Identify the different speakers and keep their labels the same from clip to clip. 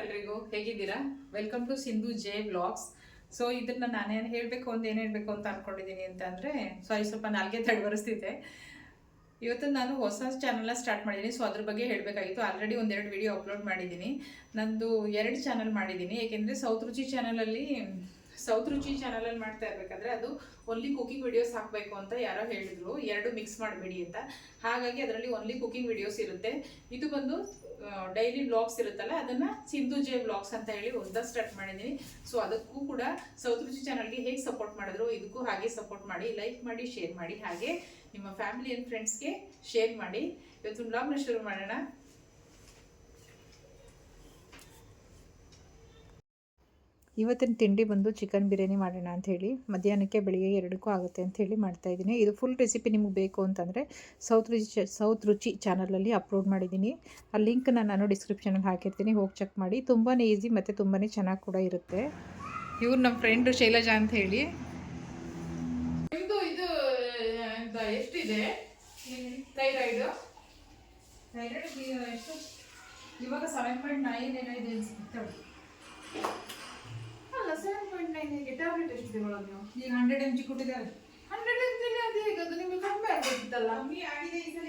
Speaker 1: ಎಲ್ರಿಗೂ ಹೇಗಿದ್ದೀರಾ? Welcome to Sindhu J vlogs. So ಇದನ್ನ ನಾನೇನು ಹೇಳಬೇಕು ಏನು ಹೇಳಬೇಕು ಅಂತ ಅನ್ಕೊಂಡಿದ್ದೀನಿ ಅಂತ ಅಂದರೆ ಸ್ವಲ್ಪ ನಾಲ್ಗೆ ತಡವರಿಸ್ತಿದ್ದೆ. ಇವತ್ತು ನಾನು ಹೊಸ ಚಾನಲ್ನ ಸ್ಟಾರ್ಟ್ ಮಾಡಿದ್ದೀನಿ. ಸೊ ಅದ್ರ ಬಗ್ಗೆ ಹೇಳಬೇಕಾಗಿತ್ತು. ಆಲ್ರೆಡಿ ಒಂದೆರಡು ವಿಡಿಯೋ ಅಪ್ಲೋಡ್ ಮಾಡಿದ್ದೀನಿ. ನಂದು 2 ಚಾನಲ್ ಮಾಡಿದ್ದೀನಿ. ಏಕೆಂದರೆ ಸೌತ್ ರುಚಿ ಚಾನಲಲ್ಲಿ ಮಾಡ್ತಾ ಇರಬೇಕಾದ್ರೆ ಅದು ಓನ್ಲಿ ಕುಕಿಂಗ್ ವಿಡಿಯೋಸ್ ಹಾಕಬೇಕು ಅಂತ ಯಾರೋ ಹೇಳಿದ್ರು, 2 ಮಿಕ್ಸ್ ಮಾಡಬೇಡಿ ಅಂತ. ಹಾಗಾಗಿ ಅದರಲ್ಲಿ ಓನ್ಲಿ ಕುಕಿಂಗ್ ವಿಡಿಯೋಸ್ ಇರುತ್ತೆ. ಇದು ಬಂದು ಡೈಲಿ ವ್ಲಾಗ್ಸ್ ಇರುತ್ತಲ್ಲ, ಅದನ್ನು ಸಿಂಧು ಜೆ ವ್ಲಾಗ್ಸ್ ಅಂತ ಹೇಳಿ ಹೊಸದಾಗಿ ಸ್ಟಾರ್ಟ್ ಮಾಡಿದ್ದೀನಿ. ಸೊ ಅದಕ್ಕೂ ಕೂಡ ಸೌತ್ ರುಚಿ ಚಾನಲ್ಗೆ ಹೇಗೆ ಸಪೋರ್ಟ್ ಮಾಡಿದ್ರು ಇದಕ್ಕೂ ಹಾಗೆ ಸಪೋರ್ಟ್ ಮಾಡಿ, ಲೈಕ್ ಮಾಡಿ, ಶೇರ್ ಮಾಡಿ, ಹಾಗೆ ನಿಮ್ಮ ಫ್ಯಾಮಿಲಿ ಆ್ಯಂಡ್ ಫ್ರೆಂಡ್ಸ್ಗೆ ಶೇರ್ ಮಾಡಿ. ಇವತ್ತು ವ್ಲಾಗ್ನ ಶುರು ಮಾಡೋಣ. ಇವತ್ತಿನ ತಿಂಡಿ ಬಂದು ಚಿಕನ್ ಬಿರಿಯಾನಿ ಮಾಡೋಣ ಅಂಥೇಳಿ, ಮಧ್ಯಾಹ್ನಕ್ಕೆ ಬೆಳಿಗ್ಗೆ 2ಕ್ಕೂ ಆಗುತ್ತೆ ಅಂಥೇಳಿ ಮಾಡ್ತಾಯಿದ್ದೀನಿ. ಇದು ಫುಲ್ ರೆಸಿಪಿ ನಿಮಗೆ ಬೇಕು ಅಂತಂದರೆ ಸೌತ್ ರುಚಿ ಚಾನಲಲ್ಲಿ ಅಪ್ಲೋಡ್ ಮಾಡಿದ್ದೀನಿ. ಆ ಲಿಂಕ್ನ ನಾನು ಡಿಸ್ಕ್ರಿಪ್ಷನಲ್ಲಿ ಹಾಕಿರ್ತೀನಿ, ಹೋಗಿ ಚೆಕ್ ಮಾಡಿ. ತುಂಬಾ ಈಸಿ ಮತ್ತು ತುಂಬಾ ಚೆನ್ನಾಗಿ ಕೂಡ ಇರುತ್ತೆ. ಇವ್ರು ನಮ್ಮ ಫ್ರೆಂಡು ಶೈಲಜಾ ಅಂತ ಹೇಳಿ. ಇದು ಎಷ್ಟಿದೆ ಥೈರಾಯ್ಡ್ ಎಷ್ಟು? ಇವಾಗ 7.9 ಏನೋ ಇದೆ ಅನ್ಸುತ್ತೆ. ಅಲ್ಲ 7.9 ಟ್ಯಾಬ್ಲೆಟ್ ಎಷ್ಟು ತಗೊಳ್ಳೋದು ನೀವು? ಈಗ 100 mg ಕೊಟ್ಟಿದ್ದಾರೆ. 100 mg ಅದೇ ಈಗ ಅದು ನಿಮಗೆ ಕಮ್ಮಿ ಆಗಿತ್ತಲ್ಲ? ಕಮ್ಮಿ ಆಗಿದೆ ಈ ಸಲ.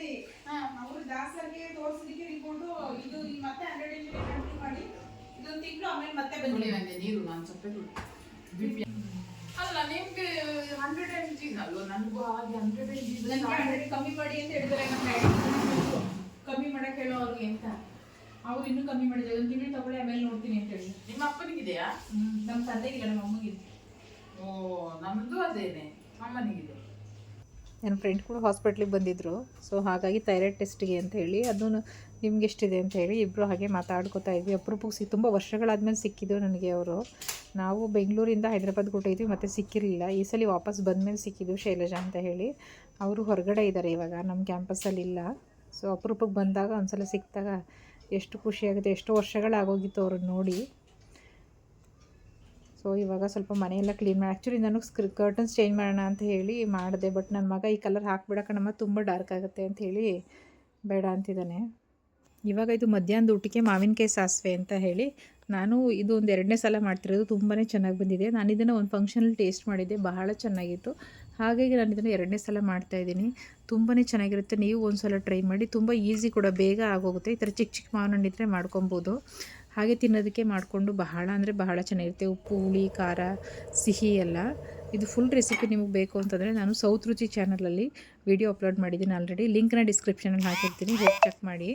Speaker 1: ಅವರು ದಾಸರಿಗೆ ತೋರಿಸಲಿಕ್ಕೆ ರಿಪೋರ್ಟು ಇದು ಈಗ ಮತ್ತೆ 100 mg ಕಂಟಿನ್ಯೂ ಮಾಡಿ ಇದೊಂದು ತಿಂಗಳು ಆಮೇಲೆ ಮತ್ತೆ ಬಂದು ನನಗೆ ನೀರು ನಾನು ಸ್ವಲ್ಪ ಅಲ್ಲ ನಿಮಗೆ 100 mg ಅಲ್ವ? ನನಗೂ ಹಾಗೆ 100 mg ಕಮ್ಮಿ ಮಾಡಿ ಅಂತ ಹೇಳಿದ್ರೆ ಕಮ್ಮಿ ಮಾಡಕ್ಕೆ ಹೇಳೋ ಅವ್ರಿಗೆ ಅಂತ. ಅವ್ರು ಇನ್ನೂ ಕಮ್ಮಿ ಮಾಡಿದ್ದಾರೆ. ಒಂದು ತಿಂಗಳು ತಗೊಳ್ಳಿ ಆಮೇಲೆ ನೋಡ್ತೀನಿ ಅಂತ ಹೇಳಿ. ನಿಮ್ಮ ಅಪ್ಪನಿಗಿದೆಯಾ? ನಮ್ಮ ತಂದೆಗಿಲ್ಲ, ನಮ್ಮ ಅಮ್ಮಗಿದೆ. ಓ, ನಮ್ಮದು ಅದೇನೆ, ಅಮ್ಮನಿಗಿದೆ. ನನ್ನ ಫ್ರೆಂಡ್ ಕೂಡ ಹಾಸ್ಪಿಟ್ಲಿಗೆ ಬಂದಿದ್ದರು. ಸೊ ಹಾಗಾಗಿ ಥೈರಾಯ್ಡ್ ಟೆಸ್ಟಿಗೆ ಅಂತ ಹೇಳಿ, ಅದು ನಿಮ್ಗೆ ಎಷ್ಟಿದೆ ಅಂತ ಹೇಳಿ ಇಬ್ಬರು ಹಾಗೆ ಮಾತಾಡ್ಕೋತಾ ಇದ್ವಿ. ಅಪರೂಪಕ್ಕೆ ತುಂಬ ವರ್ಷಗಳಾದ್ಮೇಲೆ ಸಿಕ್ಕಿದ್ದು ನನಗೆ ಅವರು. ನಾವು ಬೆಂಗಳೂರಿಂದ ಹೈದ್ರಾಬಾದ್ಗೆ ಕೊಟ್ಟಿದ್ವಿ, ಮತ್ತು ಸಿಕ್ಕಿರಲಿಲ್ಲ. ಈ ಸಲ ವಾಪಸ್ ಬಂದಮೇಲೆ ಸಿಕ್ಕಿದ್ದು ಶೈಲಜಾ ಅಂತ ಹೇಳಿ. ಅವರು ಹೊರಗಡೆ ಇದ್ದಾರೆ ಇವಾಗ, ನಮ್ಮ ಕ್ಯಾಂಪಸ್ಸಲ್ಲಿ ಇಲ್ಲ. ಸೊ ಅಪರೂಪಕ್ಕೆ ಬಂದಾಗ ಒಂದ್ಸಲ ಸಿಕ್ಕಿದಾಗ ಎಷ್ಟು ಖುಷಿಯಾಗುತ್ತೆ. ಎಷ್ಟೋ ವರ್ಷಗಳಾಗೋಗಿತ್ತು ಅವ್ರನ್ನ ನೋಡಿ. ಸೊ ಇವಾಗ ಸ್ವಲ್ಪ ಮನೆಯೆಲ್ಲ ಕ್ಲೀನ್ ಮಾಡಿ, ಆ್ಯಕ್ಚುಲಿ ನಾನು ಕರ್ಟನ್ಸ್ ಚೇಂಜ್ ಮಾಡೋಣ ಅಂತ ಹೇಳಿ ಮಾಡಿದೆ. ಬಟ್ ನನ್ನ ಮಗ ಈ ಕಲರ್ ಹಾಕ್ಬಿಡೋಕಣಮ್ಮ ತುಂಬ ಡಾರ್ಕ್ ಆಗುತ್ತೆ ಅಂತ ಹೇಳಿ ಬೇಡ ಅಂತಿದ್ದಾನೆ. ಇವಾಗ ಇದು ಮಧ್ಯಾಹ್ನದ ಊಟಕ್ಕೆ ಮಾವಿನಕಾಯಿ ಸಾಸಿವೆ ಅಂತ ಹೇಳಿ ನಾನು ಇದು ಒಂದು 2ನೇ ಸಲ ಮಾಡ್ತಿರೋದು. ತುಂಬಾ ಚೆನ್ನಾಗಿ ಬಂದಿದೆ. ನಾನು ಇದನ್ನು ಒಂದು ಫಂಕ್ಷನಲ್ಲಿ ಟೇಸ್ಟ್ ಮಾಡಿದ್ದೆ, ಬಹಳ ಚೆನ್ನಾಗಿತ್ತು. ಹಾಗಾಗಿ ನಾನು ಇದನ್ನು 2ನೇ ಸಲ ಮಾಡ್ತಾಯಿದ್ದೀನಿ. ತುಂಬಾ ಚೆನ್ನಾಗಿರುತ್ತೆ. ನೀವು ಒಂದು ಸಲ ಟ್ರೈ ಮಾಡಿ. ತುಂಬ ಈಸಿ ಕೂಡ, ಬೇಗ ಆಗೋಗುತ್ತೆ. ಈ ಥರ ಚಿಕ್ಕ ಚಿಕ್ಕ ಮಾವಿನ ಹಣ್ಣಿದ್ರೆ ಮಾಡ್ಕೊಬೋದು. ಹಾಗೆ ತಿನ್ನೋದಕ್ಕೆ ಮಾಡಿಕೊಂಡು ಬಹಳ ಅಂದರೆ ಬಹಳ ಚೆನ್ನಾಗಿರುತ್ತೆ. ಉಪ್ಪು, ಹುಳಿ, ಖಾರ, ಸಿಹಿ ಎಲ್ಲ. ಇದು ಫುಲ್ ರೆಸಿಪಿ ನಿಮಗೆ ಬೇಕು ಅಂತಂದರೆ ನಾನು ಸೌತ್ ರುಚಿ ಚಾನಲಲ್ಲಿ ವಿಡಿಯೋ ಅಪ್ಲೋಡ್ ಮಾಡಿದ್ದೀನಿ ಆಲ್ರೆಡಿ. ಲಿಂಕ್ನ ಡಿಸ್ಕ್ರಿಪ್ಷನಲ್ಲಿ ಹಾಕಿರ್ತೀನಿ, ಹೋಗಿ ಚೆಕ್ ಮಾಡಿ.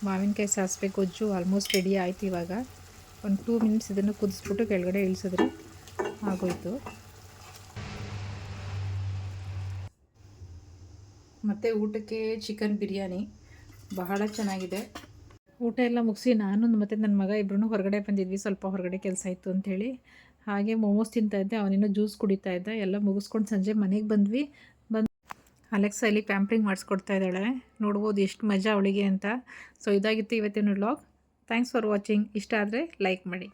Speaker 1: ಮಾವಿನಕಾಯಿ ಸಾಸಿವೆ ಗೊಜ್ಜು ಆಲ್ಮೋಸ್ಟ್ ರೆಡಿ ಆಯಿತು. ಇವಾಗ ಒಂದು 2 ಮಿನಿಟ್ಸ್ ಇದನ್ನು ಕುದಿಸ್ಬಿಟ್ಟು ಕೆಳಗಡೆ ಇಳಿಸಿದ್ರೆ ಆಗೋಯ್ತು. ಮತ್ತು ಊಟಕ್ಕೆ ಚಿಕನ್ ಬಿರಿಯಾನಿ ಬಹಳ ಚೆನ್ನಾಗಿದೆ. ಊಟ ಎಲ್ಲ ಮುಗಿಸಿ ನಾನು ಮತ್ತು ನನ್ನ ಮಗ ಇಬ್ಬರೂ ಹೊರಗಡೆ ಬಂದಿದ್ವಿ. ಸ್ವಲ್ಪ ಹೊರಗಡೆ ಕೆಲಸ ಇತ್ತು ಅಂಥೇಳಿ. ಹಾಗೆ ಮೋಮೋಸ್ ತಿಂತಾಯಿದ್ದೆ, ಅವನಿನ್ನೂ ಜ್ಯೂಸ್ ಕುಡಿತಾ ಇದ್ದ. ಎಲ್ಲ ಮುಗಿಸ್ಕೊಂಡು ಸಂಜೆ ಮನೆಗೆ ಬಂದ್ವಿ. ಅಲೆಕ್ಸಾ ಇಲ್ಲಿ ಪ್ಯಾಂಪ್ರಿಂಗ್ ಮಾಡಿಸ್ಕೊಡ್ತಾ ಇದ್ದಾಳೆ. ನೋಡ್ಬೋದು ಎಷ್ಟು ಮಜಾ ಅವಳಿಗೆ ಅಂತ. ಸೊ ಇದಾಗಿತ್ತು ಇವತ್ತಿನ ವ್ಲಾಗ್. Thanks for watching. ಇಷ್ಟ ಆದರೆ ಲೈಕ್ ಮಾಡಿ.